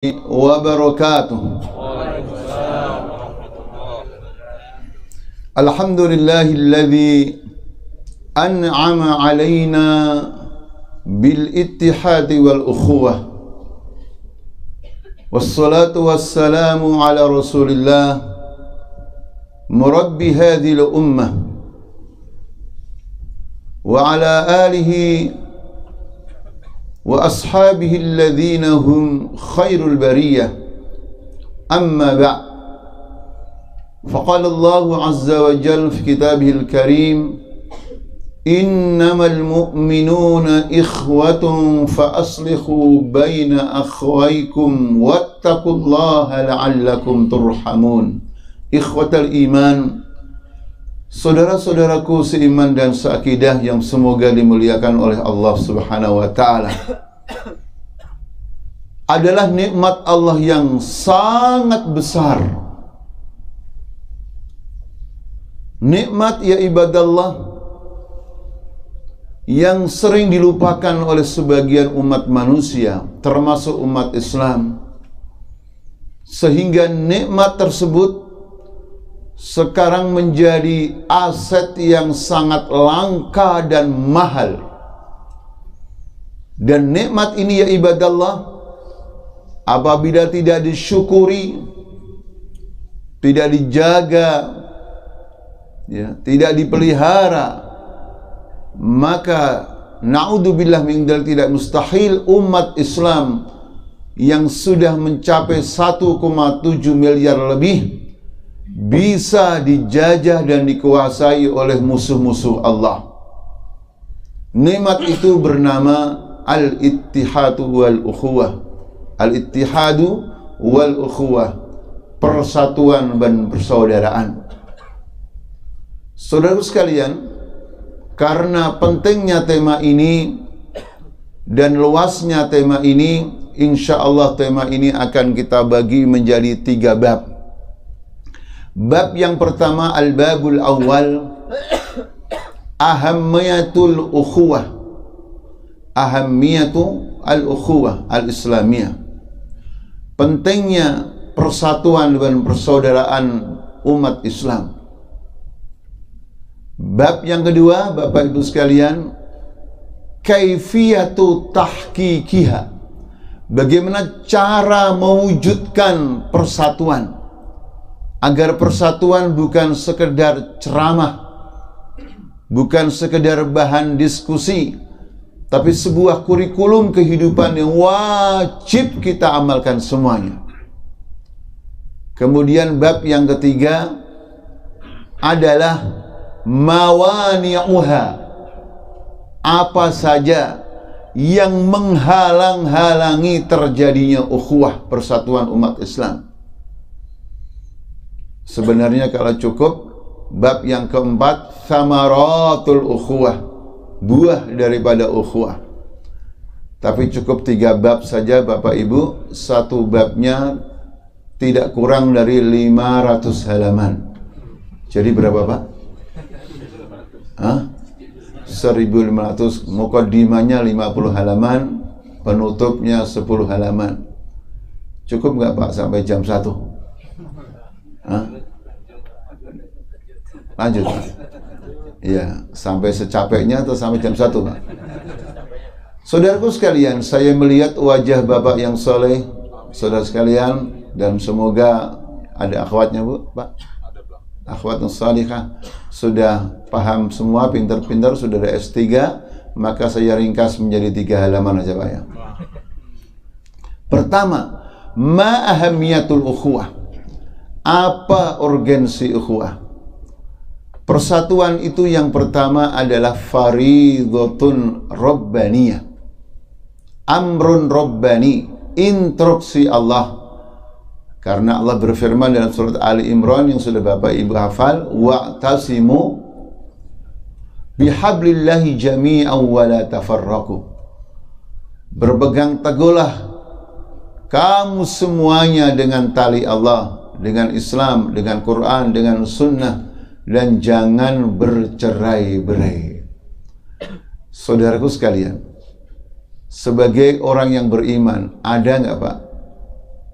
wabarakatuh. Alhamdulillahilladzi an'ama alaina bil ittihadi wal ukhuwah. Wassalatu wassalamu ala Rasulillah murabbi hadhil ummah wa ala alihi wa ashabihi alladhina hum khairul bariyah. Amma ba'd. Faqala Allah azza wa jalla fi kitabihil karim, innamal mu'minuna ikhwatun fa aslihu baina akhwaykum wattaqullaha la'allakum turhamun. Ikhwatal iman, saudara-saudaraku seiman dan seakidah yang semoga dimuliakan oleh Allah Subhanahu wa taala. Adalah nikmat Allah yang sangat besar. Nikmat ya ibadallah yang sering dilupakan oleh sebagian umat manusia, termasuk umat Islam. Sehingga nikmat tersebut sekarang menjadi aset yang sangat langka dan mahal. Dan nikmat ini ya ibadallah, apabila tidak disyukuri, tidak dijaga, ya, tidak dipelihara, maka na'udzubillah min dzalik, tidak mustahil umat Islam yang sudah mencapai 1,7 miliar lebih bisa dijajah dan dikuasai oleh musuh-musuh Allah. Nikmat itu bernama al-ittihadu wal ukhuwah. Al-ittihadu wal ukhuwah, persatuan dan persaudaraan. Saudara sekalian, karena pentingnya tema ini dan luasnya tema ini, insya Allah tema ini akan kita bagi menjadi 3 bab. Bab yang pertama, al-babul awal, ahammiyatul ukhuwah, ahammiyatu al-ukhuwah al-islamiyah, pentingnya persatuan dan persaudaraan umat Islam. Bab yang kedua, Bapak Ibu sekalian, kaifiyatu tahqiqiha, bagaimana cara mewujudkan persatuan, agar persatuan bukan sekedar ceramah, bukan sekedar bahan diskusi, tapi sebuah kurikulum kehidupan yang wajib kita amalkan semuanya. Kemudian bab yang ketiga adalah mawani'uha, apa saja yang menghalang-halangi terjadinya ukhuwah, persatuan umat Islam. Sebenarnya kalau cukup bab yang keempat, thamaratul ukhuwah, buah daripada ukhuwah. Tapi cukup 3 bab saja Bapak Ibu. Satu babnya tidak kurang dari 500 halaman. Jadi berapa Pak? 1500. Muqaddimahnya 50 halaman, penutupnya 10 halaman. Cukup nggak Pak sampai jam 1? Lanjut Pak. Ya, sampai secapeknya atau sampai jam 1 Pak? Saudaraku sekalian, saya melihat wajah Bapak yang soleh, saudara sekalian, dan semoga ada akhwatnya Bu, Pak. Akhwat salihah, sudah paham semua, pintar-pintar, sudah ada S3, maka saya ringkas menjadi 3 halaman aja Pak ya. Pertama, ma ahamiyatul ukhuwah, apa urgensi ukhuwah? Persatuan itu yang pertama adalah faridhatun rabbaniyah, amrun rabbani, instruksi Allah. Karena Allah berfirman dalam surat Ali Imran yang sudah Bapak Ibu hafal, wa'tasimu bihablillahi jami'an wa la tafarraqu. Berpegang teguhlah kamu semuanya dengan tali Allah, dengan Islam, dengan Quran, dengan sunnah, dan jangan bercerai-berai. Saudaraku sekalian, sebagai orang yang beriman, ada nggak Pak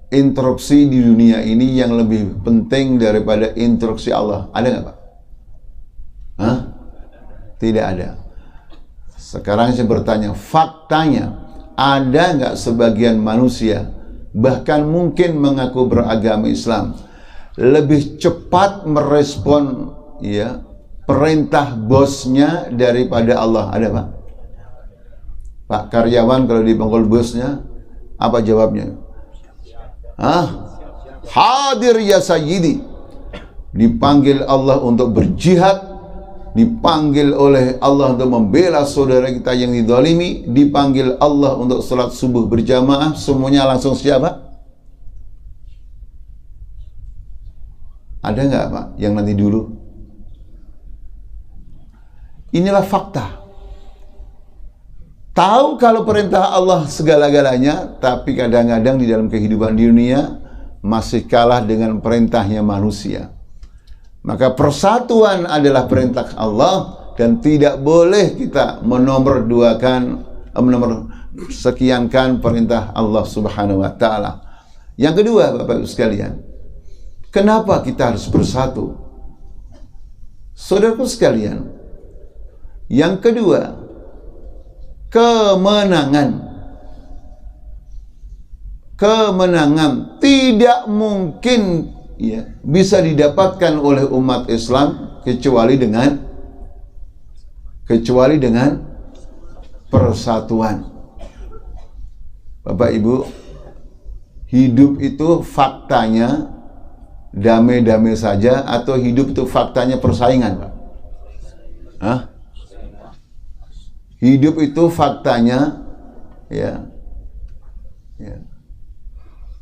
instruksi di dunia ini yang lebih penting daripada instruksi Allah? Ada nggak, Pak? Hah? Tidak ada. Sekarang saya bertanya, faktanya ada nggak sebagian manusia, bahkan mungkin mengaku beragama Islam, lebih cepat merespon ya perintah bosnya daripada Allah? Ada, Pak? Pak karyawan kalau dipanggil bosnya, apa jawabnya? Hadir ya sayyidi. Dipanggil Allah untuk berjihad, dipanggil oleh Allah untuk membela saudara kita yang dizalimi, dipanggil Allah untuk salat subuh berjamaah, semuanya langsung siapa? Ada nggak, Pak, yang nanti dulu? Inilah fakta. Tahu kalau perintah Allah segala-galanya, tapi kadang-kadang di dalam kehidupan di dunia masih kalah dengan perintahnya manusia. Maka persatuan adalah perintah Allah dan tidak boleh kita menomor sekiankan perintah Allah Subhanahu wa taala. Yang kedua, Bapak Ibu sekalian, kenapa kita harus bersatu? Saudaraku sekalian, yang kedua, kemenangan tidak mungkin ya bisa didapatkan oleh umat Islam kecuali dengan persatuan. Bapak Ibu, hidup itu faktanya damai-damai saja atau hidup itu faktanya persaingan, Pak? Hah? Hidup itu faktanya ya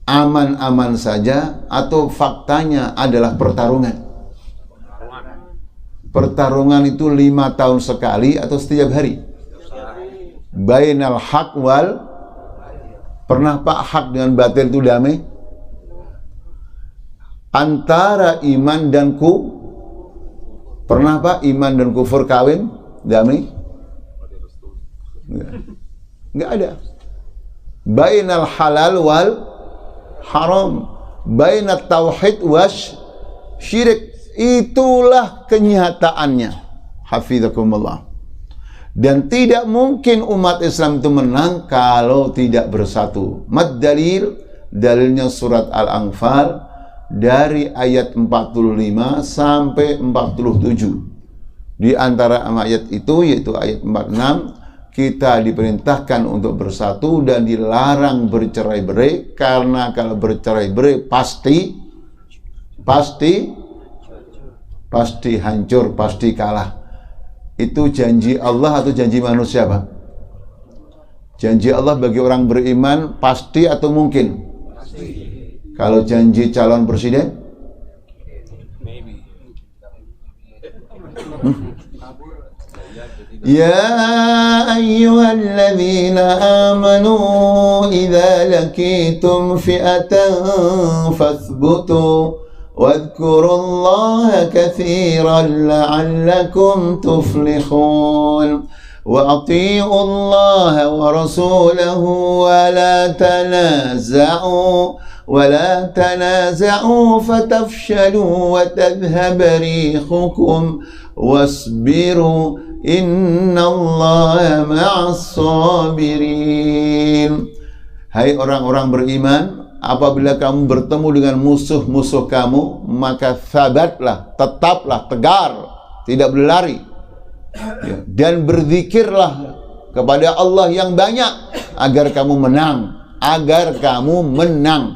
aman-aman saja atau faktanya adalah pertarungan? Pertarungan itu 5 tahun sekali atau setiap hari? Bainal haq wal, pernah Pak hak dengan batil itu damai? Antara iman dan pernah Pak iman dan kufur kawin damai? Enggak ada. Bainal halal wal haram, bainat tauhid was syirik, itulah kenyataannya. Hafizakumullah. Dan tidak mungkin umat Islam itu menang kalau tidak bersatu. Mad dalil, dalilnya surat Al-Anfal dari ayat 45 sampai 47. Di antara ayat itu yaitu ayat 46, kita diperintahkan untuk bersatu dan dilarang bercerai-berai, karena kalau bercerai-berai pasti hancur, pasti kalah. Itu janji Allah atau janji manusia, Pak? Janji Allah bagi orang beriman pasti atau mungkin? Pasti. Kalau janji calon presiden? يا أيها الذين آمنوا إذا لقيتم فئة فاثبتوا واذكروا الله كثيرا لعلكم تفلحون وأطيعوا الله ورسوله ولا تنازعوا فتفشلوا وتذهب ريحكم واصبروا innallaha ma'as sabirin. Hai orang-orang beriman, apabila kamu bertemu dengan musuh-musuh kamu, maka sabatlah, tetaplah tegar, tidak berlari, dan berzikirlah kepada Allah yang banyak agar kamu menang,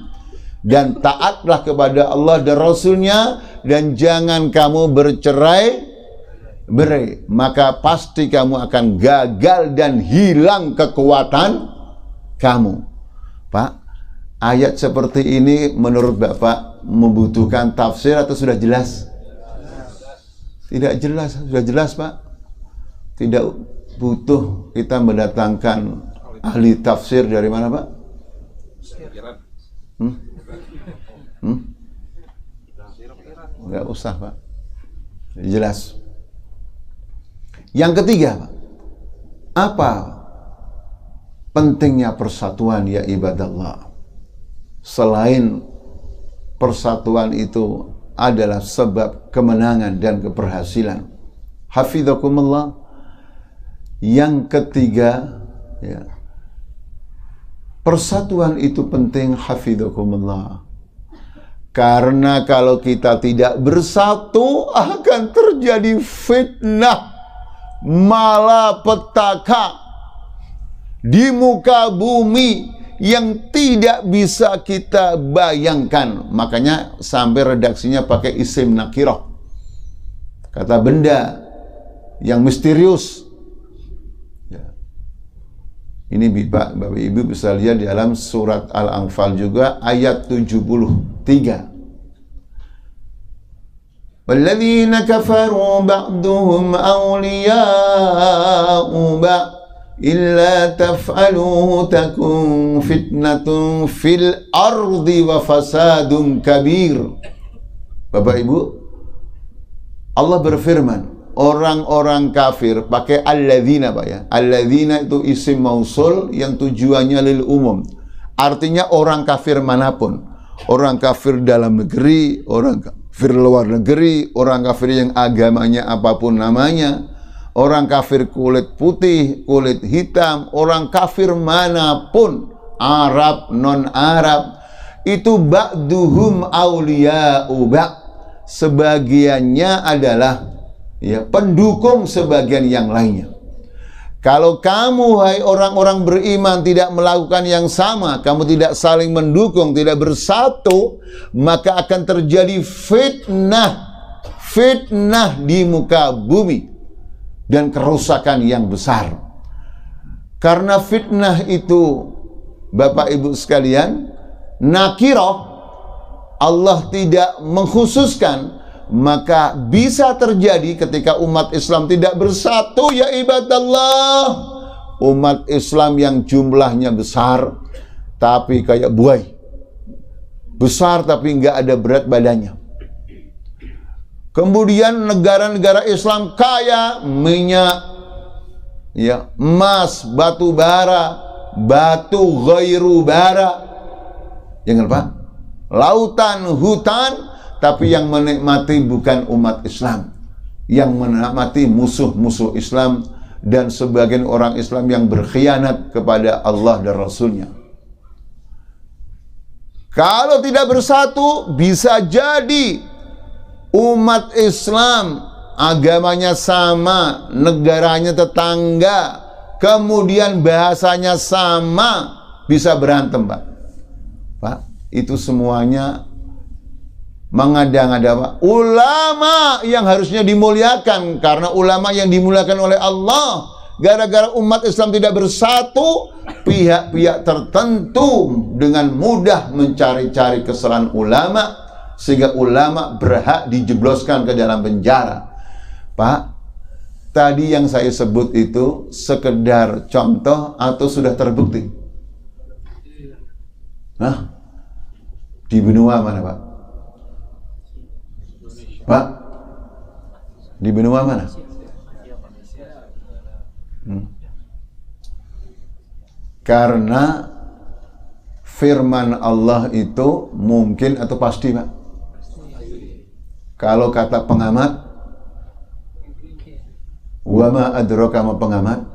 dan taatlah kepada Allah dan Rasulnya, dan jangan kamu bercerai-berai, maka pasti kamu akan gagal dan hilang kekuatan kamu. Pak, ayat seperti ini menurut Bapak membutuhkan tafsir atau sudah jelas? Tidak jelas, sudah jelas, Pak. Tidak butuh kita mendatangkan ahli tafsir dari mana, Pak? Enggak usah, Pak. Jelas. Yang ketiga, Pak, apa pentingnya persatuan ya ibadallah? selain persatuan itu adalah sebab kemenangan dan keberhasilan. Hafizakumullah. Yang ketiga, ya, persatuan itu penting, hafizakumullah. Karena kalau kita tidak bersatu akan terjadi fitnah, malapetaka di muka bumi yang tidak bisa kita bayangkan. Makanya sampai redaksinya pakai isim nakirah, kata benda yang misterius. Ini Bapak Ibu bisa lihat di dalam surat Al-Anfal juga ayat 73. Walladzina kafaru ba'duhum awliya'u ba' illa taf'aluhu takun fitnatun fil ardi wa fasadun kabir. Bapak Ibu, Allah berfirman, orang-orang kafir, pakai alladzina Pak ya. Alladzina itu isim mausul yang tujuannya lil umum. Artinya orang kafir manapun. Orang kafir dalam negeri, orang kafir luar negeri, orang kafir yang agamanya apapun namanya, orang kafir kulit putih, kulit hitam, orang kafir manapun, Arab, non-Arab, itu ba'duhum awliya'u ba'. Sebagiannya adalah ya, pendukung sebagian yang lainnya. Kalau kamu, hai orang-orang beriman, tidak melakukan yang sama, kamu tidak saling mendukung, tidak bersatu, maka akan terjadi fitnah di muka bumi dan kerusakan yang besar. Karena fitnah itu, Bapak Ibu sekalian, nakirah, Allah tidak mengkhususkan. Maka bisa terjadi ketika umat Islam tidak bersatu, ya ibadallah. Umat Islam yang jumlahnya besar, tapi kayak buai. Besar tapi nggak ada berat badannya. Kemudian negara-negara Islam kaya minyak, ya, emas, batu bara, batu ghairu bara. Jangan lupa, lautan, hutan, tapi yang menikmati bukan umat Islam, yang menikmati musuh-musuh Islam dan sebagian orang Islam yang berkhianat kepada Allah dan Rasulnya. Kalau tidak bersatu, bisa jadi umat Islam agamanya sama, negaranya tetangga, kemudian bahasanya sama, bisa berantem, Pak. Pak, itu semuanya mengada-ngada ulama yang harusnya dimuliakan, karena ulama yang dimuliakan oleh Allah. Gara-gara umat Islam tidak bersatu, pihak-pihak tertentu dengan mudah mencari-cari kesalahan ulama, sehingga ulama berhak dijebloskan ke dalam penjara. Pak, tadi yang saya sebut itu sekedar contoh atau sudah terbukti? Nah, di benua mana, Pak? Pak, di benua mana? Karena firman Allah itu mungkin atau pasti, Pak? Kalau kata pengamat, wa ma adraka ma pengamat?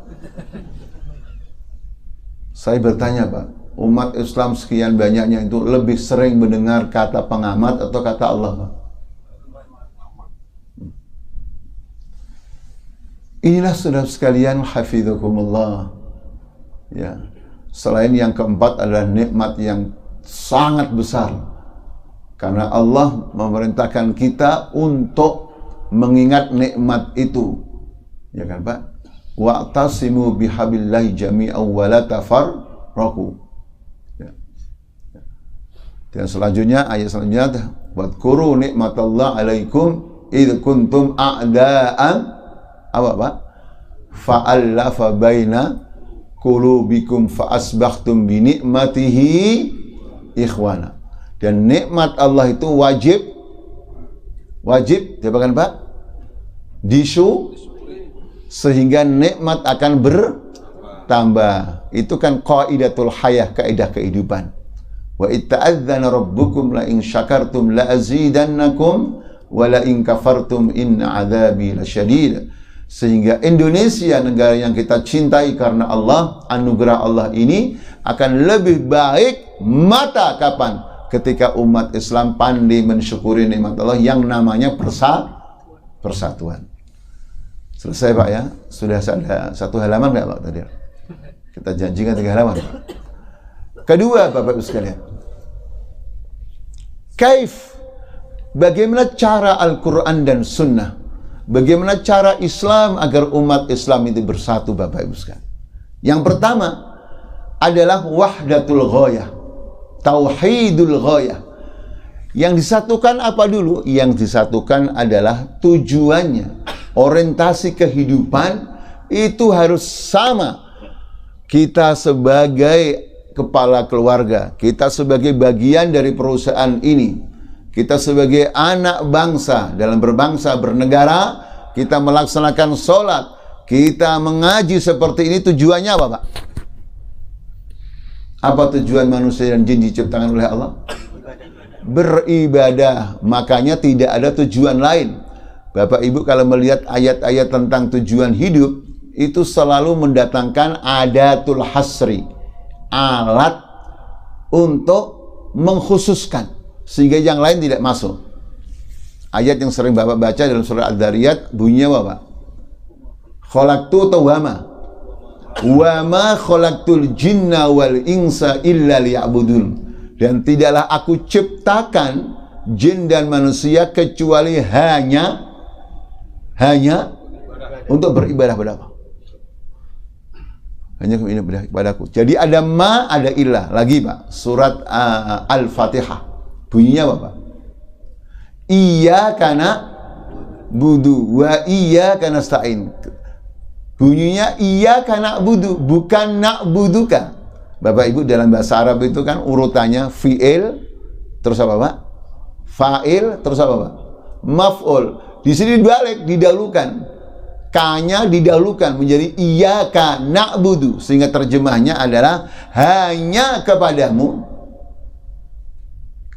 Saya bertanya, Pak, umat Islam sekian banyaknya itu lebih sering mendengar kata pengamat atau kata Allah, Pak? Inilah saudara sekalian, hafizakumullah. Ya. Selain yang keempat adalah nikmat yang sangat besar. Karena Allah memerintahkan kita untuk mengingat nikmat itu. Ya kan, Pak? Wa'tasimu bihabillahi jami'an wa la tafarraqu. Ya. Dan selanjutnya, ayat selanjutnya, wadhkuru nikmatallah alaikum idh kuntum a'da'an apa, Pak? Fa'allafa baina qulubikum fa'asbahtum bi ni'matihi ikhwana. Dan nikmat Allah itu wajib diapakan, Pak? Disu, sehingga nikmat akan bertambah. Itu kan qaidatul hayah, kaidah kehidupan. Wa itta'adzana rabbukum la in syakartum la azidannakum wa la in kafartum inna adzabi lasyadid. Sehingga Indonesia, negara yang kita cintai karena Allah, anugerah Allah ini akan lebih baik mata kapan? Ketika umat Islam pandai mensyukuri nikmat Allah yang namanya persatuan. Selesai Pak ya? Sudah ada 1 halaman nggak Pak tadi? Kita janjikan 3 halaman. Kedua, Bapak Ibu sekalian, bagaimana cara Al-Quran dan Sunnah, bagaimana cara Islam agar umat Islam itu bersatu, Bapak Ibu sekalian. Yang pertama adalah wahdatul ghayah, tauhidul ghayah. Yang disatukan apa dulu? Yang disatukan adalah tujuannya, orientasi kehidupan itu harus sama. Kita sebagai kepala keluarga, kita sebagai bagian dari perusahaan ini, kita sebagai anak bangsa dalam berbangsa bernegara, kita melaksanakan sholat, kita mengaji seperti ini, tujuannya apa Pak? Apa tujuan manusia dan jin diciptakan oleh Allah? Beribadah. Makanya tidak ada tujuan lain. Bapak Ibu kalau melihat ayat-ayat tentang tujuan hidup, itu selalu mendatangkan adatul hasri, alat untuk mengkhususkan sehingga yang lain tidak masuk. Ayat yang sering Bapak baca dalam surah Ad-Dzariyat bunyinya apa Pak? Khalaqtu tawama wa ma khalaqtul jinna wal insa illa liya'budun. Dan tidaklah aku ciptakan jin dan manusia kecuali hanya untuk beribadah pada apa? Hanya beribadah kepadaku. Jadi ada ma, ada ilah. Lagi Pak, surat Al-Fatihah. Bunyinya apa Pak? Iyyaka na'budu wa iyyaka nasta'in. Bunyinya iyyaka na'budu, bukan na'buduka. Bapak Ibu dalam bahasa Arab itu kan urutannya fi'il, terus apa Pak? Fa'il, terus apa Pak? Maf'ul. Di sini dibalik, didahulukan. K-nya didahulukan menjadi iyyaka na'budu, sehingga terjemahnya adalah hanya kepadamu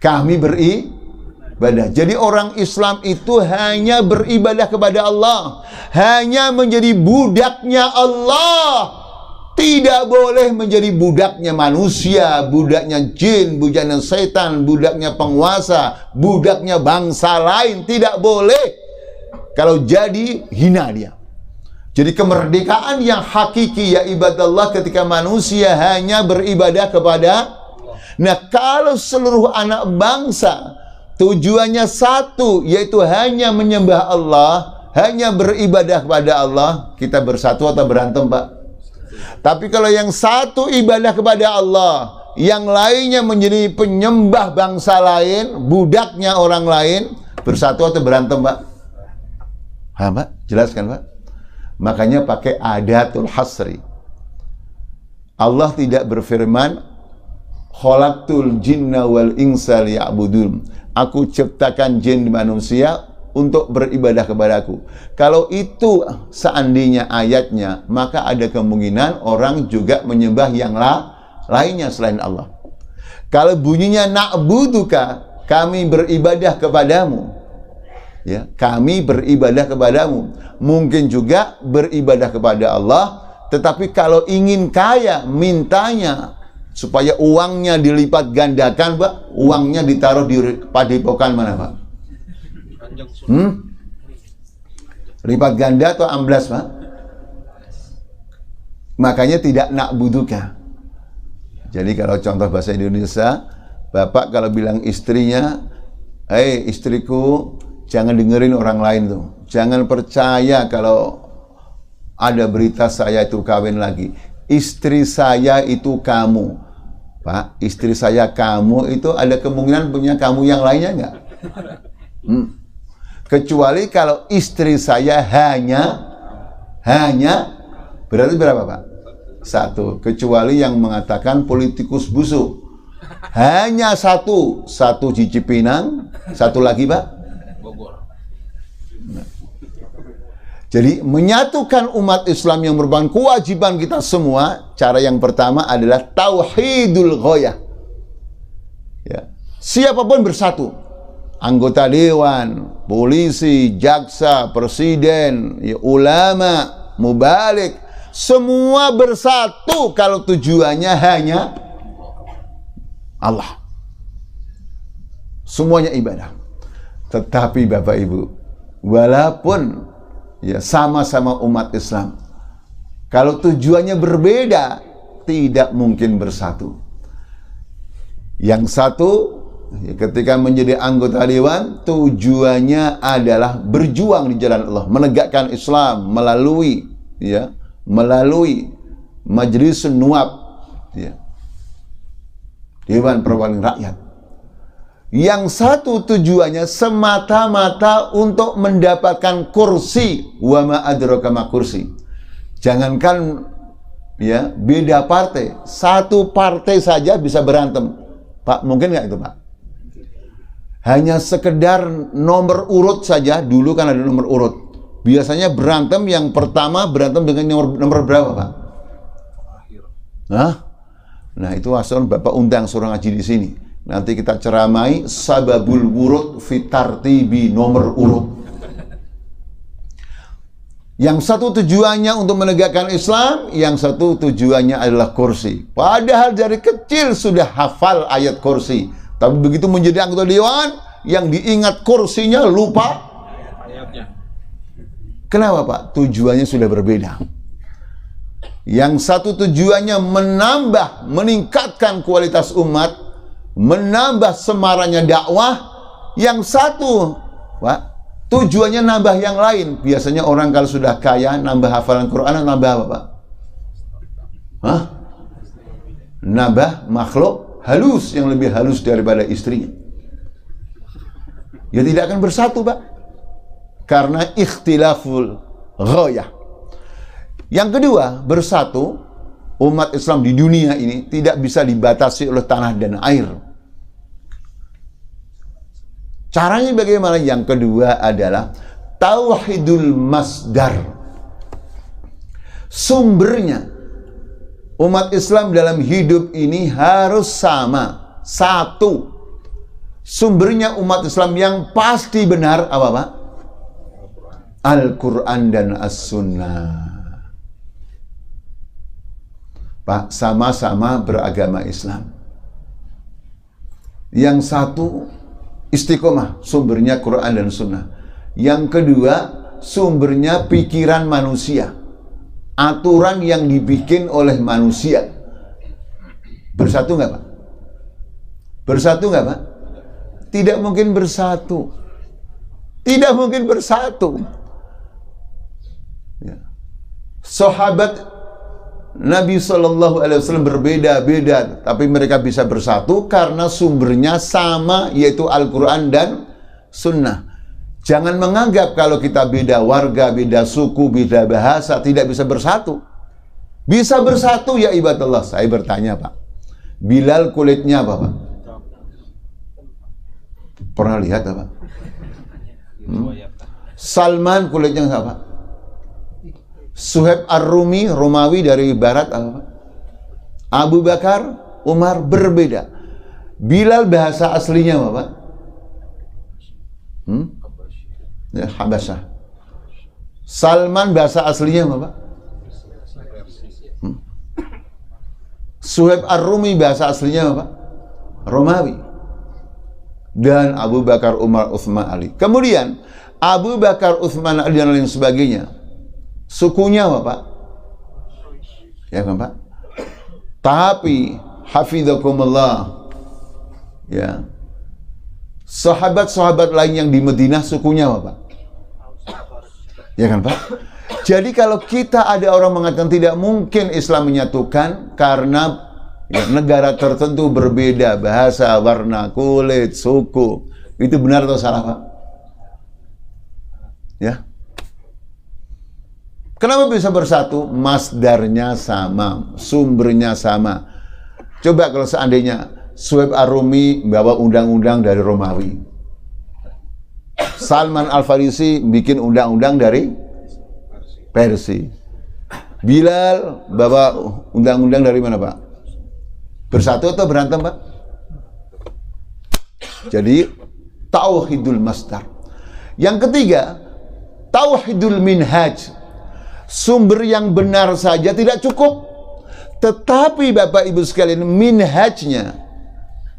kami beribadah. Jadi orang Islam itu hanya beribadah kepada Allah, hanya menjadi budaknya Allah, tidak boleh menjadi budaknya manusia, budaknya jin, budaknya setan, budaknya penguasa, budaknya bangsa lain, tidak boleh. Kalau jadi hina dia. Jadi kemerdekaan yang hakiki ya ibadallah ketika manusia hanya beribadah kepada. Nah kalau seluruh anak bangsa tujuannya satu, yaitu hanya menyembah Allah, hanya beribadah kepada Allah, kita bersatu atau berantem Pak? Tapi kalau yang satu ibadah kepada Allah, yang lainnya menjadi penyembah bangsa lain, budaknya orang lain, bersatu atau berantem Pak? Hah Pak? Jelaskan Pak? Makanya pakai adatul hasri. Allah tidak berfirman khalaqtul jinna wal insa liya'budun. Aku ciptakan jin dan manusia untuk beribadah kepadaku. Kalau itu seandainya ayatnya, maka ada kemungkinan orang juga menyembah yang lainnya selain Allah. Kalau bunyinya na'buduka, kami beribadah kepadamu. Ya, kami beribadah kepadamu. Mungkin juga beribadah kepada Allah, tetapi kalau ingin kaya, mintanya supaya uangnya dilipat gandakan, Pak. Uangnya ditaruh di padepokan mana, Pak? Lipat ganda atau amblas, Pak? Makanya tidak na'buduka. Jadi kalau contoh bahasa Indonesia, Bapak kalau bilang istrinya, istriku, jangan dengerin orang lain tuh. Jangan percaya kalau ada berita saya itu kawin lagi. Istri saya itu kamu. Pak, istri saya kamu itu ada kemungkinan punya kamu yang lainnya enggak? Kecuali kalau istri saya hanya berarti berapa Pak? 1. Kecuali yang mengatakan politikus busuk. Hanya satu di Cipinang, satu lagi Pak? Jadi menyatukan umat Islam yang merupakan kewajiban kita semua, cara yang pertama adalah tauhidul ghayah. Ya. Siapapun bersatu. Anggota dewan, polisi, jaksa, presiden, ya, ulama, mubalik, semua bersatu kalau tujuannya hanya Allah. Semuanya ibadah. Tetapi Bapak Ibu, walaupun ya sama-sama umat Islam, kalau tujuannya berbeda, tidak mungkin bersatu. Yang satu, ya, ketika menjadi anggota dewan, tujuannya adalah berjuang di jalan Allah, menegakkan Islam melalui Majlis Nuwab, ya, Dewan Perwakilan Rakyat. Yang satu tujuannya semata-mata untuk mendapatkan kursi. Wa ma adraka ma kursi. Jangankan ya beda partai, satu partai saja bisa berantem. Pak, mungkin nggak itu Pak? Hanya sekedar nomor urut saja, dulu kan ada nomor urut. Biasanya berantem yang pertama berantem dengan nomor berapa Pak? Nah itu asal Bapak undang suruh ngaji di sini. Nanti kita ceramai sababul wurud fitartibi, nomor urut. Yang satu tujuannya untuk menegakkan Islam, yang satu tujuannya adalah kursi. Padahal dari kecil sudah hafal ayat kursi. Tapi begitu menjadi anggota dewan, yang diingat kursinya lupa ayatnya. Kenapa Pak? Tujuannya sudah berbeda. Yang satu tujuannya menambah, meningkatkan kualitas umat, menambah semaraknya dakwah. Yang satu, Pak, tujuannya nambah yang lain. Biasanya orang kalau sudah kaya, nambah hafalan Quran, nambah apa Pak? Nambah makhluk halus yang lebih halus daripada istrinya. Ya tidak akan bersatu Pak, karena ikhtilaful ghayah. Yang kedua, bersatu umat Islam di dunia ini tidak bisa dibatasi oleh tanah dan air. Caranya bagaimana? Yang kedua adalah tauhidul masdar. Sumbernya umat Islam dalam hidup ini harus sama, satu. Sumbernya umat Islam yang pasti benar apa Pak? Al-Quran dan As-Sunnah. Pak, sama-sama beragama Islam. Yang satu istiqomah, sumbernya Quran dan Sunnah. Yang kedua, sumbernya pikiran manusia, aturan yang dibikin oleh manusia. Bersatu nggak Pak? Bersatu nggak Pak? Tidak mungkin bersatu. Tidak mungkin bersatu. Ya. Sahabat Nabi SAW berbeda-beda, tapi mereka bisa bersatu karena sumbernya sama, yaitu Al-Quran dan Sunnah. Jangan menganggap kalau kita beda warga, beda suku, beda bahasa, tidak bisa bersatu. Bisa bersatu ya ibadallah. Saya bertanya Pak, Bilal kulitnya apa Pak? Pernah lihat apa? Salman kulitnya apa? Suhaib Ar-Rumi, Romawi dari barat apa? Abu Bakar, Umar berbeda. Bilal bahasa aslinya apa Pak? Ya, Habasyah. Salman bahasa aslinya apa Pak? Suhaib Ar-Rumi bahasa aslinya apa Pak? Romawi. Dan Abu Bakar, Umar, Utsman, Ali. Kemudian Abu Bakar, Utsman, Ali dan lain sebagainya, sukunya apa Pak? Ya kan Pak? Tapi hafizakumullah, ya, sahabat-sahabat lain yang di Madinah sukunya apa Pak? Ya kan Pak? Jadi kalau kita ada orang mengatakan tidak mungkin Islam menyatukan karena ya, negara tertentu berbeda bahasa, warna, kulit, suku, itu benar atau salah Pak? Ya. Kenapa bisa bersatu? Masdarnya sama, sumbernya sama. Coba kalau seandainya Suhaib Ar-Rumi bawa undang-undang dari Romawi, Salman Al-Farisi bikin undang-undang dari Persia, Bilal bawa undang-undang dari mana Pak? Bersatu atau berantem Pak? Jadi tauhidul masdar. Yang ketiga, tauhidul minhaj. Sumber yang benar saja tidak cukup, tetapi Bapak Ibu sekalian, minhajnya,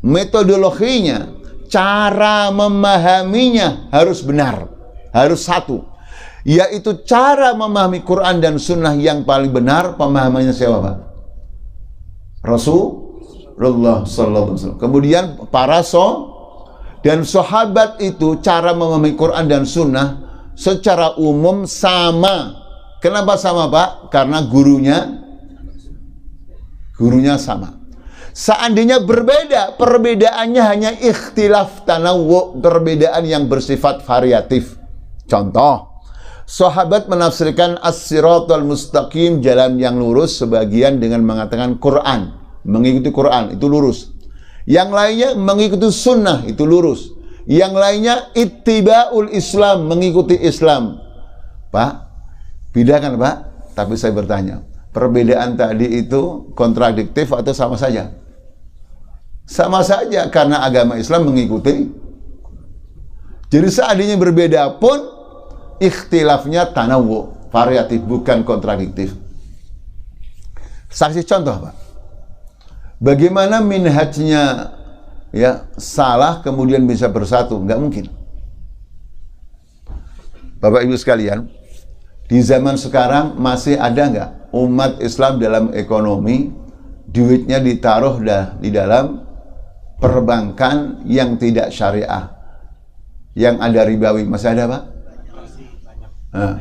metodologinya, cara memahaminya harus benar, harus satu, yaitu cara memahami Quran dan Sunnah yang paling benar. Pemahamannya siapa, Pak? Rasulullah sallallahu alaihi wasallam. Kemudian para dan sahabat itu cara memahami Quran dan Sunnah secara umum sama. Kenapa sama, Pak? Karena gurunya sama. Seandainya berbeda, perbedaannya hanya ikhtilaf tanawwu, perbedaan yang bersifat variatif. Contoh, sahabat menafsirkan as-siratal mustaqim, jalan yang lurus, sebagian dengan mengatakan Quran, mengikuti Quran, itu lurus. Yang lainnya mengikuti sunnah, itu lurus. Yang lainnya ittiba'ul Islam, mengikuti Islam. Pak, bedakan, Pak. Tapi saya bertanya, perbedaan tadi itu kontradiktif atau sama saja? Sama saja, karena agama Islam mengikuti. Jadi seandainya berbeda pun, ikhtilafnya tanawwu, variatif, bukan kontradiktif. Saksi contoh, Pak. Bagaimana minhajnya ya salah kemudian bisa bersatu? Nggak mungkin. Bapak Ibu sekalian, di zaman sekarang masih ada nggak umat Islam dalam ekonomi duitnya ditaruh di dalam perbankan yang tidak syariah, yang ada ribawi? Masih ada, Pak? Nah,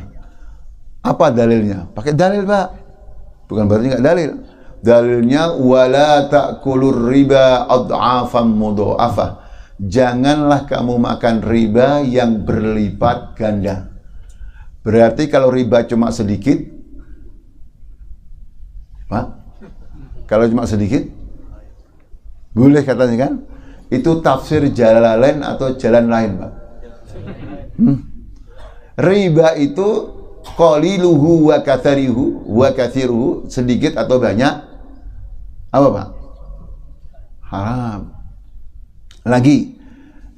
apa dalilnya? Pakai dalil, Pak. Bukan berarti nggak dalil. Dalilnya wala ta'kulur riba ad'afan mudha'afah. Janganlah kamu makan riba yang berlipat ganda. Berarti kalau riba cuma sedikit, Pak, kalau cuma sedikit boleh katanya kan? Itu tafsir Jalalain atau jalan lain, Pak? Riba itu qaliluhu wa kathiruhu, sedikit atau banyak. Apa, Pak? Haram. Lagi,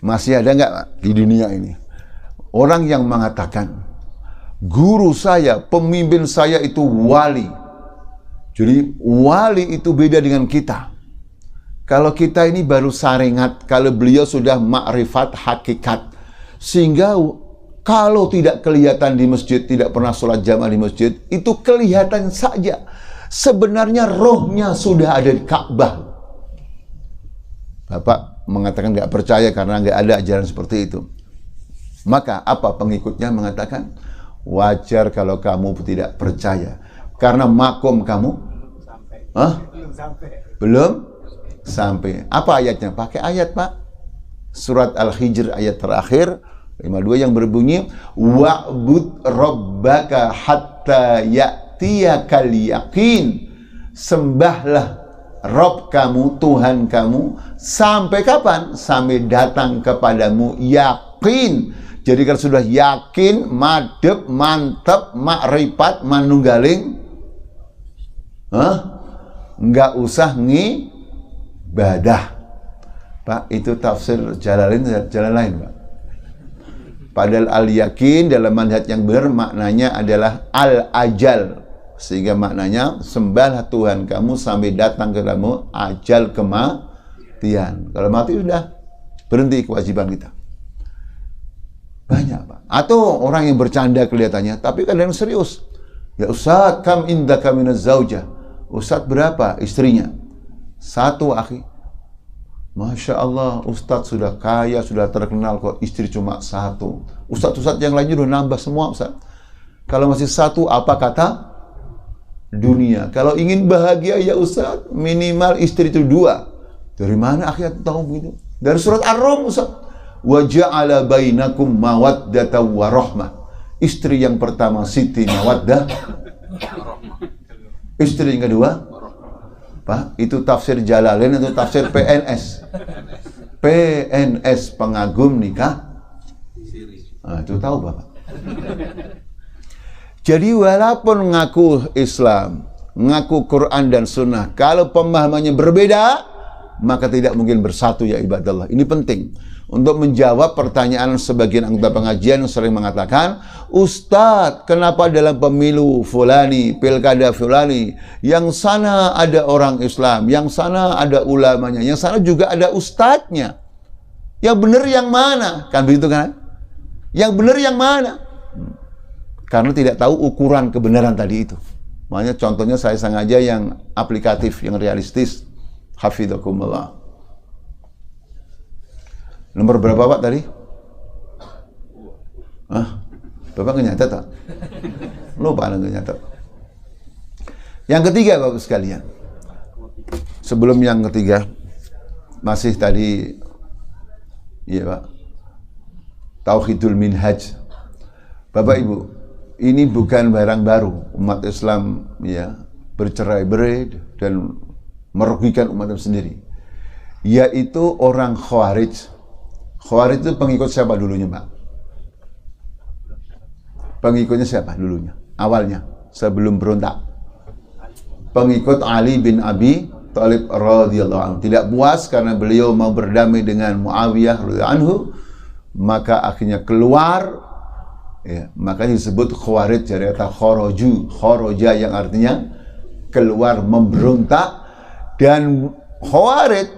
masih ada nggak, Pak, di dunia ini orang yang mengatakan guru saya, pemimpin saya itu wali. Jadi wali itu beda dengan kita. Kalau kita ini baru saringat, kalau beliau sudah makrifat hakikat. Sehingga kalau tidak kelihatan di masjid, tidak pernah sholat jamaah di masjid, itu kelihatan saja. Sebenarnya rohnya sudah ada di Ka'bah. Bapak mengatakan nggak percaya karena nggak ada ajaran seperti itu. Maka apa pengikutnya mengatakan? Wajar kalau kamu tidak percaya. Karena makom kamu belum sampai. Apa ayatnya? Pakai ayat, Pak. Surat Al-Hijr ayat terakhir 52 yang berbunyi wa'bud rabbaka hatta ya'tiyakal yaqin. Sembahlah Rabb kamu, Tuhan kamu, sampai kapan? Sampai datang kepadamu yakin. Jadi kalau sudah yakin, madep, mantep, makrifat, manunggaling, nggak usah ngibadah. Pak, itu tafsir jalan lain, Pak. Padahal al-yakin dalam manhaj yang benar maknanya adalah al-ajal. Sehingga maknanya sembahlah Tuhan kamu sampai datang kepadamu ajal kematian. Kalau mati sudah berhenti kewajiban kita. Banyak, Pak. Atau orang yang bercanda kelihatannya, tapi kadang serius. Ya Ustaz, kam indaka minaz zaujah. Ustaz berapa istrinya? 1, akhi. Masya Allah, Ustaz sudah kaya, sudah terkenal kok, istri cuma 1. Ustaz-ustaz yang lainnya udah nambah semua, Ustaz. Kalau masih 1, apa kata dunia? Kalau ingin bahagia ya Ustaz, minimal istri itu 2. Dari mana akhi tahu begitu? Dari surat Ar-Rum, Ustaz. Wa ja'ala bainakum mawaddatan wa rahmah. Istri yang pertama Siti Mawaddah. Istri yang kedua, Pak, itu tafsir Jalalain atau tafsir PNS? PNS, pengagum nikah. Nah, itu tahu Bapak. Jadi walaupun ngaku Islam, ngaku Quran dan Sunnah, kalau pemahamannya berbeda, maka tidak mungkin bersatu ya ibadallah. Ini penting. untuk menjawab pertanyaan sebagian anggota pengajian yang sering mengatakan, Ustadz, kenapa dalam pemilu fulani, pilkada fulani, yang sana ada orang Islam, yang sana ada ulamanya, yang sana juga ada ustadznya. Yang benar yang mana? Kan begitu kan? Yang benar yang mana? Karena tidak tahu ukuran kebenaran tadi itu. Makanya contohnya saya sengaja yang aplikatif, yang realistis. Hafidhakumullah. Nomor berapa Pak tadi? Bapak nggak nyatet tak? Lupa nggak nyatet. Yang ketiga Bapak sekalian. Sebelum yang ketiga, masih tadi, iya Pak, Tauhidul Minhaj. Bapak Ibu, ini bukan barang baru. Umat Islam ya bercerai-berai dan merugikan umat Islam sendiri. Yaitu orang Khawarij. Khawarij itu pengikut siapa dulunya, Pak? Pengikutnya siapa dulunya? Awalnya, sebelum berontak. Pengikut Ali bin Abi Thalib radhiyallahu anhu. Tidak puas karena beliau mau berdamai dengan Muawiyah radhiyallahu anhu, maka akhirnya keluar. Ya, makanya disebut Khawarij dari kata khoroju, khoroja yang artinya keluar, memberontak. Dan Khawarij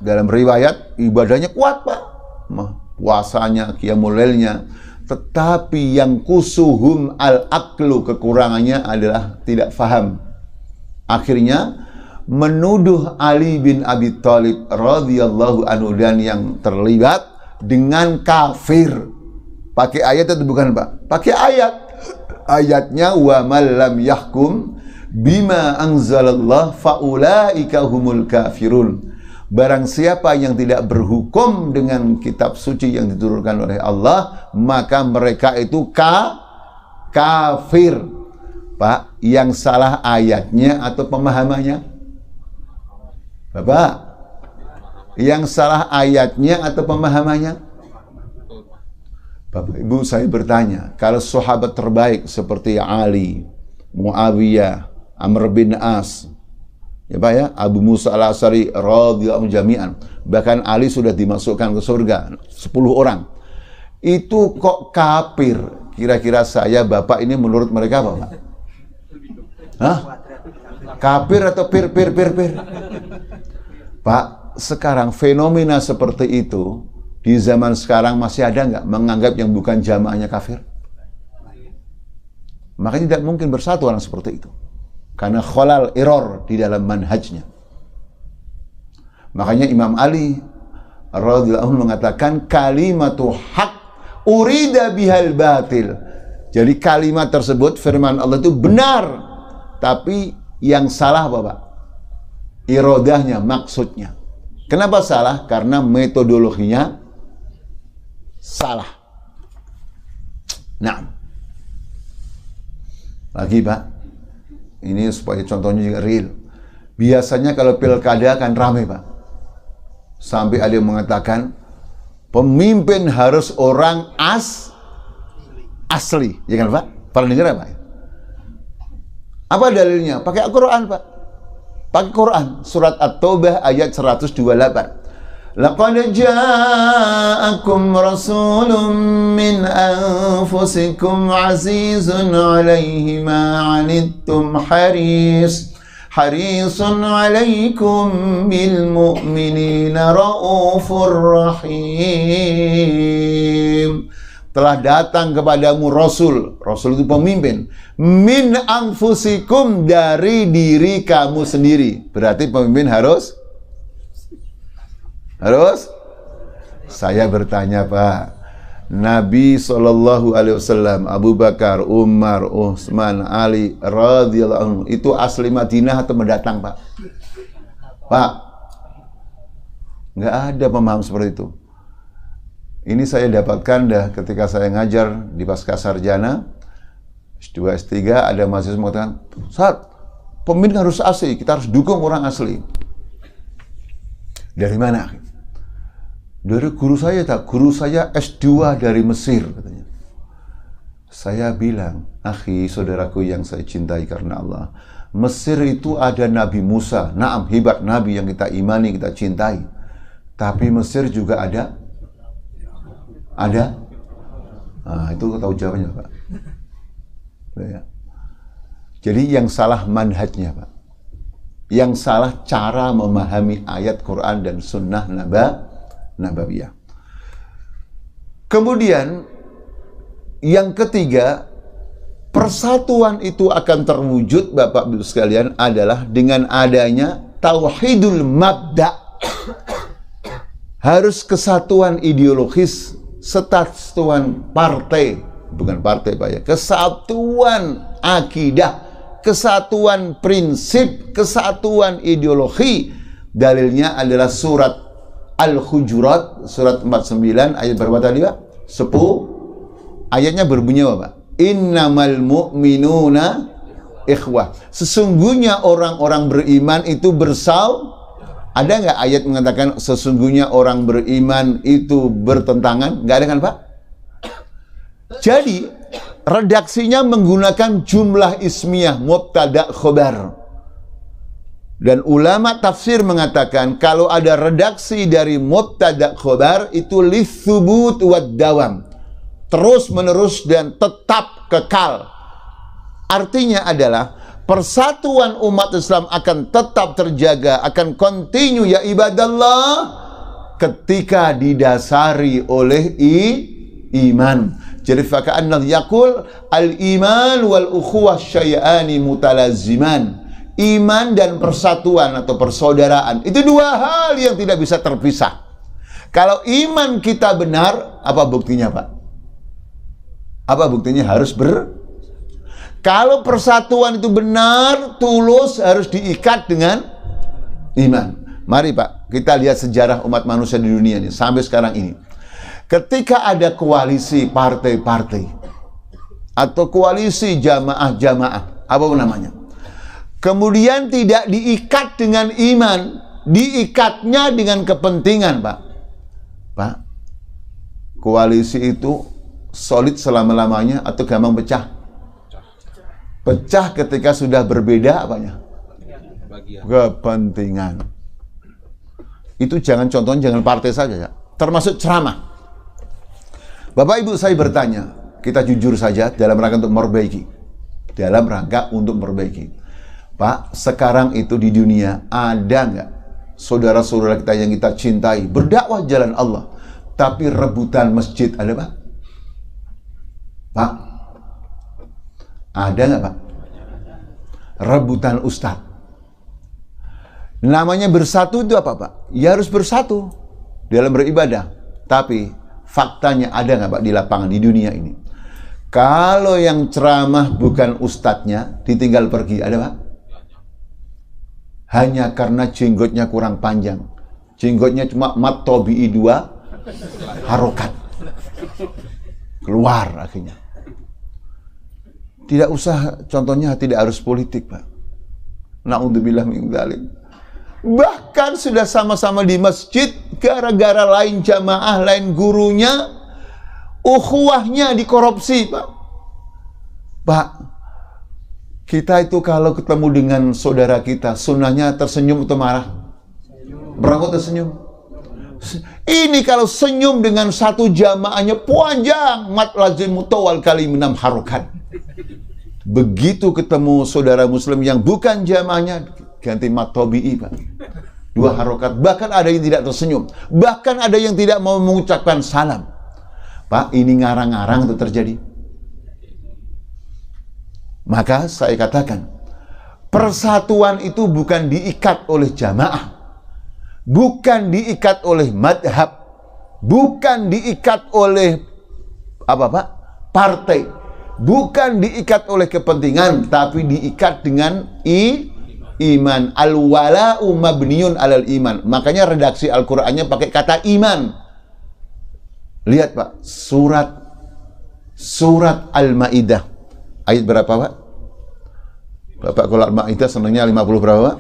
dalam riwayat ibadahnya kuat, Pak. Puasanya, qiyamul lailnya, tetapi yang kusuhum al-aqlu, kekurangannya adalah tidak faham. Akhirnya menuduh Ali bin Abi Thalib radhiyallahu anhu dan yang terlibat dengan kafir. Pakai ayat itu bukan, Pak? Pakai ayat. Ayatnya wa man lam yahkum bima anzalallah faulaika humul kafirun. Barang siapa yang tidak berhukum dengan kitab suci yang diturunkan oleh Allah, maka mereka itu kafir. Pak, yang salah ayatnya atau pemahamannya? Bapak, yang salah ayatnya atau pemahamannya? Bapak Ibu, saya bertanya, kalau sahabat terbaik seperti Ali, Muawiyah, Amr bin As, ya Pak ya, Abu Musa al-Asy'ari radhiyallahu anhu jami'an, bahkan Ali sudah dimasukkan ke surga 10 orang. Itu kok kafir? Kira-kira saya, Bapak ini menurut mereka apa, Pak? Hah? Kafir atau pir? Pak, sekarang fenomena seperti itu di zaman sekarang masih ada nggak menganggap yang bukan jamaahnya kafir? Makanya tidak mungkin bersatu orang seperti itu. Karena khalal, error di dalam manhajnya. Makanya Imam Ali radhiyallahu anhu mengatakan kalimatu haq urida bihal batil. Jadi kalimat tersebut, firman Allah itu benar, tapi yang salah apa, Pak? Irodahnya, maksudnya. Kenapa salah? Karena metodologinya salah. Nah, lagi Pak, ini supaya contohnya juga real. Biasanya kalau pilkada kan ramai, Pak. Sampai ada yang mengatakan pemimpin harus orang asli, ya kan Pak? Pernah dengar Pak? Apa dalilnya? Pakai Al-Quran, Pak. Pakai Quran, surat At-Taubah ayat 128. Laqad ja'akum rasulun min anfusikum azizun 'alaihi ma 'anittum harisun 'alaikum bil mu'minina raufur rahim. Telah datang kepadamu Rasul itu pemimpin, min anfusikum, dari diri kamu sendiri. Berarti pemimpin harus saya bertanya, Pak, Nabi SAW, Abu Bakar, Umar, Utsman, Ali radhiyallahu anhu itu asli Madinah atau mendatang, Pak? Pak, nggak ada pemahaman seperti itu. Ini saya dapatkan dah ketika saya ngajar di Pasca Sarjana S2, S3, ada mahasiswa mengatakan, "Ustaz, pemimpin harus asli, kita harus dukung orang asli." Dari mana? Dari guru saya, guru saya S2 dari Mesir, katanya. Saya bilang, akhi, saudaraku yang saya cintai karena Allah, Mesir itu ada Nabi Musa, naam, hebat Nabi yang kita imani, kita cintai. Tapi Mesir juga ada Ada? Nah, itu tahu jawabannya, Pak. Ya. Jadi yang salah manhajnya, Pak. Yang salah cara memahami ayat Quran dan sunnah nabawiyah. Kemudian yang ketiga, persatuan itu akan terwujud, Bapak Ibu sekalian, adalah dengan adanya tauhidul mabda. Harus kesatuan ideologis, kesatuan partai, bukan partai Pak ya, kesatuan akidah, kesatuan prinsip, kesatuan ideologi. Dalilnya adalah surat Al-Hujurat, surat 49, ayat berapa tadi Pak? 10. Ayatnya berbunyi apa Pak? Innamal mu'minuna ikhwah. Sesungguhnya orang-orang beriman itu ada nggak ayat mengatakan sesungguhnya orang beriman itu bertentangan? Nggak ada kan Pak? Jadi redaksinya menggunakan jumlah ismiyah mubtada khobar. Dan ulama tafsir mengatakan kalau ada redaksi dari mubtada khobar itu litsubut wad dawam, terus menerus dan tetap kekal. Artinya adalah persatuan umat Islam akan tetap terjaga, akan kontinu ya ibadallah ketika didasari oleh iman. Jadi faka'annal yaqul al-iman wal ukhuwah syai'ani mutalaziman. Iman dan persatuan atau persaudaraan itu dua hal yang tidak bisa terpisah. Kalau iman kita benar, apa buktinya Pak? Apa buktinya? Harus Kalau persatuan itu benar, tulus, harus diikat dengan iman. Mari Pak, kita lihat sejarah umat manusia di dunia ini sampai sekarang ini. Ketika ada koalisi partai-partai atau koalisi jamaah-jamaah, apapun namanya, kemudian tidak diikat dengan iman, diikatnya dengan kepentingan, Pak. Pak, koalisi itu solid selama-lamanya atau gampang pecah? Pecah ketika sudah berbeda apanya? Kepentingan. Itu contohnya jangan partai saja ya. Termasuk ceramah. Bapak Ibu saya bertanya, kita jujur saja dalam rangka untuk memperbaiki. Dalam rangka untuk memperbaiki. Pak, sekarang itu di dunia ada nggak saudara-saudara kita yang kita cintai berdakwah jalan Allah, tapi rebutan masjid ada Pak? Pak, ada nggak Pak? Rebutan ustadz. Namanya bersatu itu apa Pak? Ya harus bersatu dalam beribadah. Tapi faktanya ada nggak Pak di lapangan di dunia ini? Kalau yang ceramah bukan ustadznya ditinggal pergi, ada Pak? Hanya karena jenggotnya kurang panjang. Jenggotnya cuma mat tobi'i 2 harokat. Keluar akhirnya. Tidak usah, contohnya tidak harus politik Pak. Na'udzubillah min dzalik. Bahkan sudah sama-sama di masjid, gara-gara lain jamaah, lain gurunya, ukhuwahnya dikorupsi Pak. Pak, kita itu kalau ketemu dengan saudara kita, sunnahnya tersenyum atau marah? Berangkat tersenyum. Ini kalau senyum dengan satu jamaahnya panjang, mat lazim mutawal kali 6 harokat. Begitu ketemu saudara muslim yang bukan jamaahnya, ganti mat tobi'i Pak. 2 harokat. Bahkan ada yang tidak tersenyum. Bahkan ada yang tidak mau mengucapkan salam. Pak, ini ngarang-ngarang itu terjadi. Maka saya katakan, persatuan itu bukan diikat oleh jamaah, bukan diikat oleh madhab, bukan diikat oleh apa Pak? Partai, bukan diikat oleh kepentingan, tapi diikat dengan iman. Al-wala'u mabniun alal iman. Makanya redaksi Al-Qur'annya pakai kata iman. Lihat Pak, surat Al-Maidah. Ayat berapa Pak? Bapak kalau Al-Maidah senangnya 50 berapa Pak?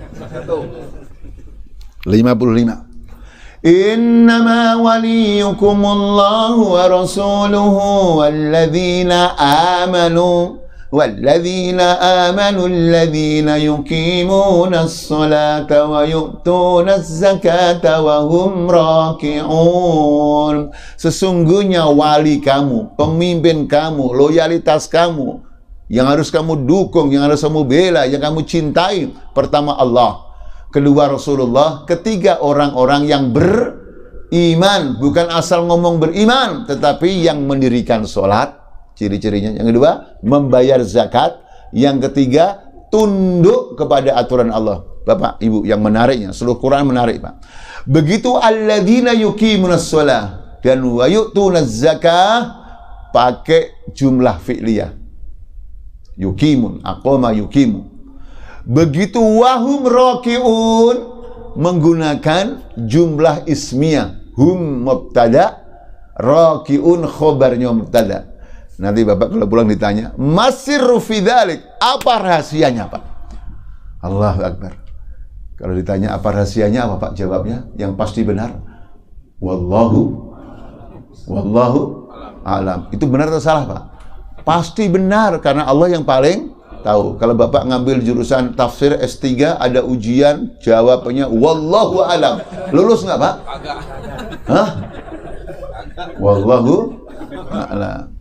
55. Innama waliyukumullahu wa rasuluhu walladzina amanu Walladzina amanu alladzina yuqimunas salata wa yu'tunaz zakata wa hum raki'un. Sesungguhnya wali kamu, pemimpin kamu, loyalitas kamu, yang harus kamu dukung, yang harus kamu bela, yang kamu cintai, pertama Allah, kedua Rasulullah, ketiga orang-orang yang beriman, bukan asal ngomong beriman, tetapi yang mendirikan sholat, ciri-cirinya. Yang kedua, membayar zakat. Yang ketiga, tunduk kepada aturan Allah. Bapak, Ibu, yang menariknya, seluruh Quran menarik, Pak. Begitu alladzina yuqimunas shalah dan wa yu'tunaz zakah, pakai jumlah fi'liyah. Yuqimun, aqama yuqimu. Begitu wahum raki'un, menggunakan jumlah ismiyah. Hum mubtada, raki'un khobarnya mubtada. Nanti Bapak kalau pulang ditanya, masirru fi dzalik, apa rahasianya, Pak? Allahu Akbar. Kalau ditanya apa rahasianya, apa Pak jawabnya? Yang pasti benar. Wallahu a'lam. Itu benar atau salah, Pak? Pasti benar, karena Allah yang paling tahu. Kalau Bapak ngambil jurusan tafsir S3, ada ujian, jawabannya wallahu a'lam. Lulus nggak, Pak? Hah? Wallahu a'lam.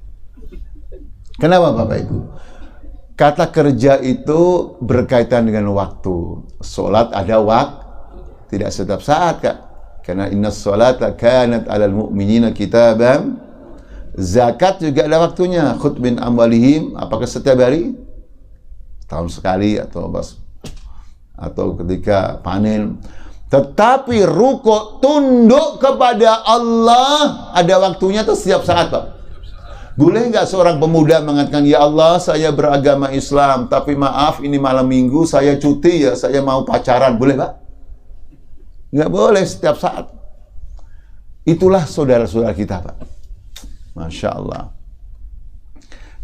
Kenapa, Bapak Ibu? Kata kerja itu berkaitan dengan waktu. Salat ada waktu, tidak setiap saat, Kak. Karena innas salata kanat 'alal mu'minina kitaban. Zakat juga ada waktunya. Khudz min amwalihim, apakah setiap hari? Tahun sekali atau ketika panen. Tetapi ruku, tunduk kepada Allah, ada waktunya tuh setiap saat, Pak. Boleh nggak seorang pemuda mengatakan, ya Allah, saya beragama Islam, tapi maaf, ini malam minggu, saya cuti ya, saya mau pacaran. Boleh, Pak? Nggak boleh setiap saat. Itulah saudara-saudara kita, Pak. Masya Allah.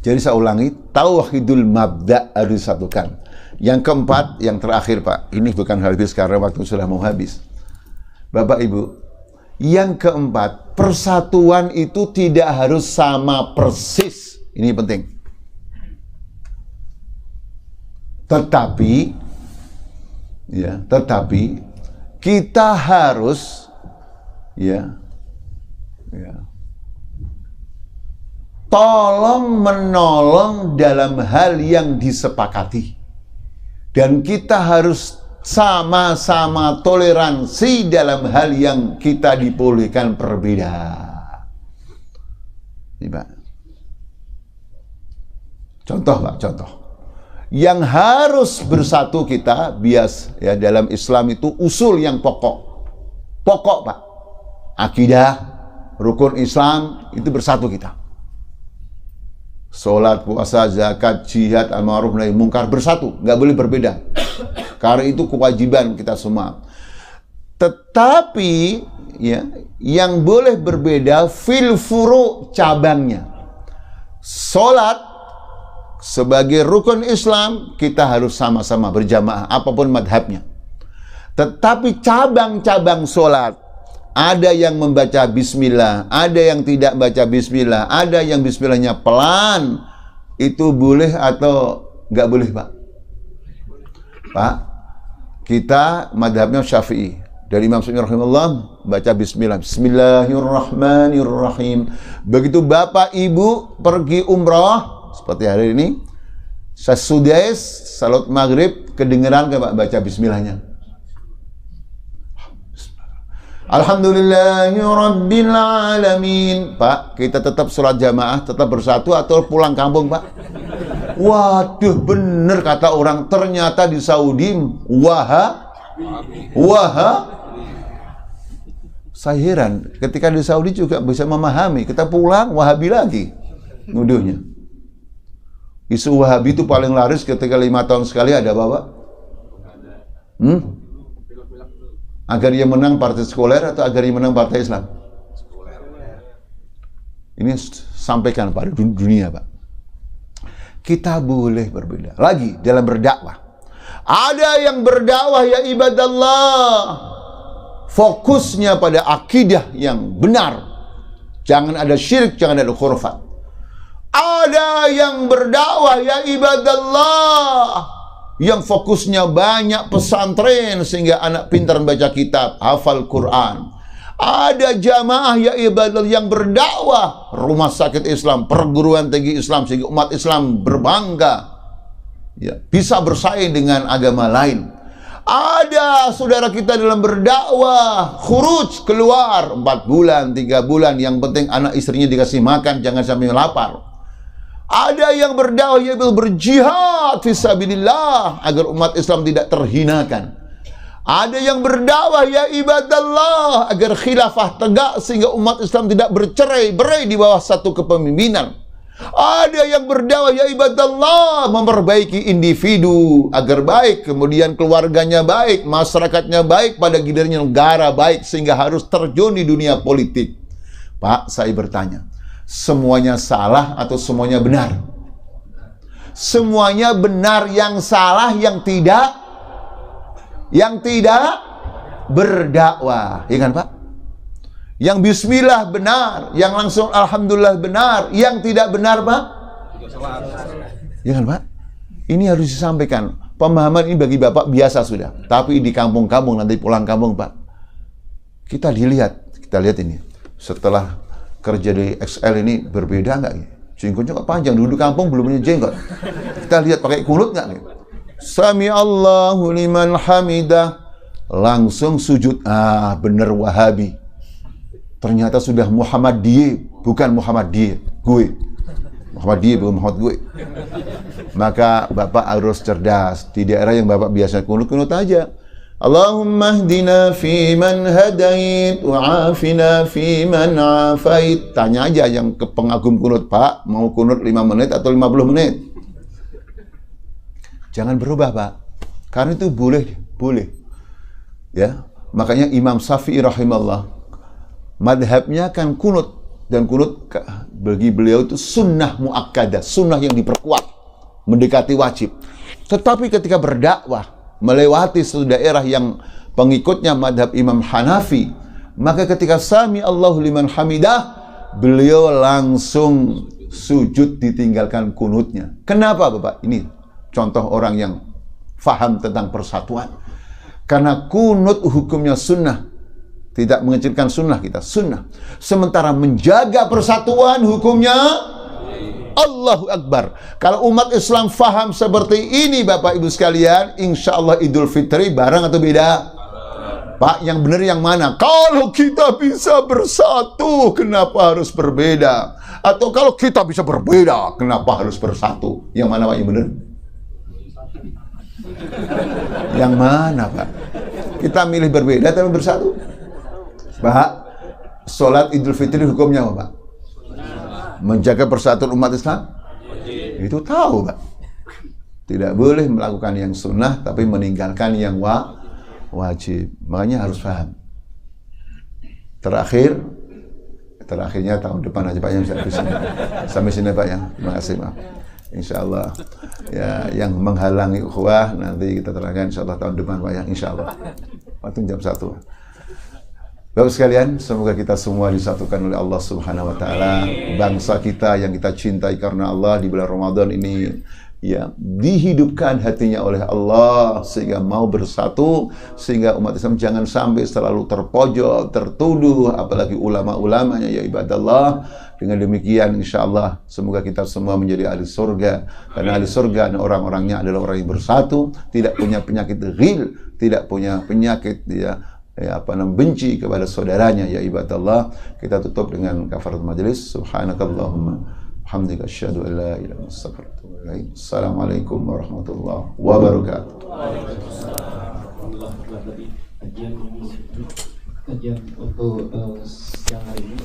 Jadi saya ulangi, tauhidul mabda' harus disatukan. Yang keempat, yang terakhir, Pak. Ini bukan habis karena waktu sudah mau habis. Bapak, Ibu, yang keempat, persatuan itu tidak harus sama persis. Ini penting. Tetapi kita harus tolong menolong dalam hal yang disepakati. Dan kita harus sama-sama toleransi dalam hal yang kita dibolehkan berbeda. Ini, Pak. Contoh, Pak, contoh. Yang harus bersatu kita, ya, dalam Islam itu usul yang pokok. Pokok, Pak. Akidah, rukun Islam, itu bersatu kita. Salat, puasa, zakat, jihad, al-ma'ruf nahi munkar, bersatu, nggak boleh berbeda. Karena itu kewajiban kita semua. Tetapi ya, yang boleh berbeda fil furu' cabangnya. Salat sebagai rukun Islam kita harus sama-sama berjamaah apapun madhabnya. Tetapi cabang-cabang salat, ada yang membaca bismillah, ada yang tidak baca bismillah, ada yang bismillahnya pelan. Itu boleh atau nggak boleh, Pak? Pak, kita madhabnya Syafi'i. Dari Imam Syafi'i rahimahullah baca bismillah. Bismillahirrahmanirrahim. Begitu Bapak Ibu pergi umrah seperti hari ini, sesudah salat maghrib kedengeran ke Pak baca bismillahnya. Alhamdulillahirabbil alamin. Pak, kita tetap sholat jamaah, tetap bersatu atau pulang kampung, Pak? Waduh, bener kata orang, ternyata di Saudi saya heran, ketika di Saudi juga bisa memahami, kita pulang Wahabi lagi nuduhnya. Isu Wahabi itu paling laris ketika 5 tahun sekali ada apa, Pak? Agar dia menang partai sekuler atau agar dia menang partai Islam? Ini sampaikan pada dunia, Pak. Kita boleh berbeda. Lagi dalam berdakwah. Ada yang berdakwah ya ibadallah, fokusnya pada akidah yang benar. Jangan ada syirik, jangan ada khurafat. Ada yang berdakwah ya ibadallah, yang fokusnya banyak pesantren sehingga anak pintar membaca kitab, hafal Quran. Ada jamaah ya ibadallah yang berdakwah, rumah sakit Islam, perguruan tinggi Islam, sehingga umat Islam berbangga, ya, bisa bersaing dengan agama lain. Ada saudara kita dalam berdakwah, khuruj, keluar 4 bulan, 3 bulan, yang penting anak istrinya dikasih makan, jangan sampai lapar. Ada yang berdakwah yaitu berjihad fisabilillah agar umat Islam tidak terhinakan. Ada yang berdakwah ya ibadallah agar khilafah tegak sehingga umat Islam tidak bercerai-berai di bawah satu kepemimpinan. Ada yang berdakwah ya ibadallah memperbaiki individu agar baik, kemudian keluarganya baik, masyarakatnya baik, pada gilirannya negara baik, sehingga harus terjun di dunia politik. Pak, saya bertanya, semuanya salah atau semuanya benar? Semuanya benar, yang salah yang tidak berdakwah, ya kan Pak? Yang bismillah benar, yang langsung alhamdulillah benar, yang tidak benar Pak? Ya kan Pak? Ini harus disampaikan. Pemahaman ini bagi Bapak biasa sudah, tapi di kampung-kampung, nanti pulang kampung Pak, kita lihat ini, setelah kerja di XL ini berbeda nggak? Jenggotnya kok panjang, duduk kampung belum punya jenggot. Kita lihat pakai kunut nggak? Sami Allahu liman hamidah, langsung sujud. Ah, bener Wahabi. Ternyata sudah Muhammadiyah, bukan Muhammadiyah gue. Muhammadiyah bukan Muhammad gue. Maka Bapak harus cerdas. Di daerah yang Bapak biasa kunut-kunut aja. Allahumma hdina fi man hadait wa afina fi man afait. Tanya aja yang ke pengagum kunut, Pak, mau kunut 5 menit atau 50 menit? Jangan berubah, Pak. Karena itu boleh. Ya. Makanya Imam Syafi'i rahimahullah, madhabnya kan kunut, dan kunut bagi beliau itu sunnah muakkadah, sunnah yang diperkuat, mendekati wajib. Tetapi ketika berdakwah melewati suatu daerah yang pengikutnya madhab Imam Hanafi, maka ketika sami Allahu liman hamidah, beliau langsung sujud, ditinggalkan kunutnya. Kenapa Bapak? Ini contoh orang yang faham tentang persatuan. Karena kunut hukumnya sunnah, tidak mengecilkan sunnah kita, sunnah. Sementara menjaga persatuan hukumnya Allahu Akbar. Kalau umat Islam faham seperti ini Bapak Ibu sekalian, insya Allah Idul Fitri bareng atau beda? Pak, yang benar yang mana? Kalau kita bisa bersatu, kenapa harus berbeda? Atau kalau kita bisa berbeda, kenapa harus bersatu? Yang mana Pak yang benar? Yang mana Pak? Kita milih berbeda tapi bersatu. Pak, sholat Idul Fitri hukumnya apa Pak? Menjaga persatuan umat Islam? Itu tahu Pak. Tidak boleh melakukan yang sunnah tapi meninggalkan yang wajib. Makanya harus paham. Terakhirnya tahun depan aja Pak yang bisa sini. Sampai sini Pak ya. Terima kasih Pak. Insya Allah ya, yang menghalangi ukhuwah nanti kita terangkan insya Allah tahun depan Pak ya, insya Allah waktu jam 1. Bapak sekalian, semoga kita semua disatukan oleh Allah Subhanahu wa taala. Bangsa kita yang kita cintai karena Allah di bulan Ramadan ini ya dihidupkan hatinya oleh Allah sehingga mau bersatu, sehingga umat Islam jangan sampai selalu terpojok, tertuduh, apalagi ulama-ulamanya ya ibadallah. Dengan demikian insya Allah semoga kita semua menjadi ahli surga, karena ahli surga dan orang-orangnya adalah orang yang bersatu, tidak punya penyakit ghil, tidak punya penyakit benci kepada saudaranya ya ibadallah. Kita tutup dengan kafaratul majelis. Subhanakallahumma hamdika asyhadu an la ilaha illa anta astaghfiruka wa atubu ilaik. Assalamualaikum warahmatullahi wabarakatuh. Kajian untuk siang hari ini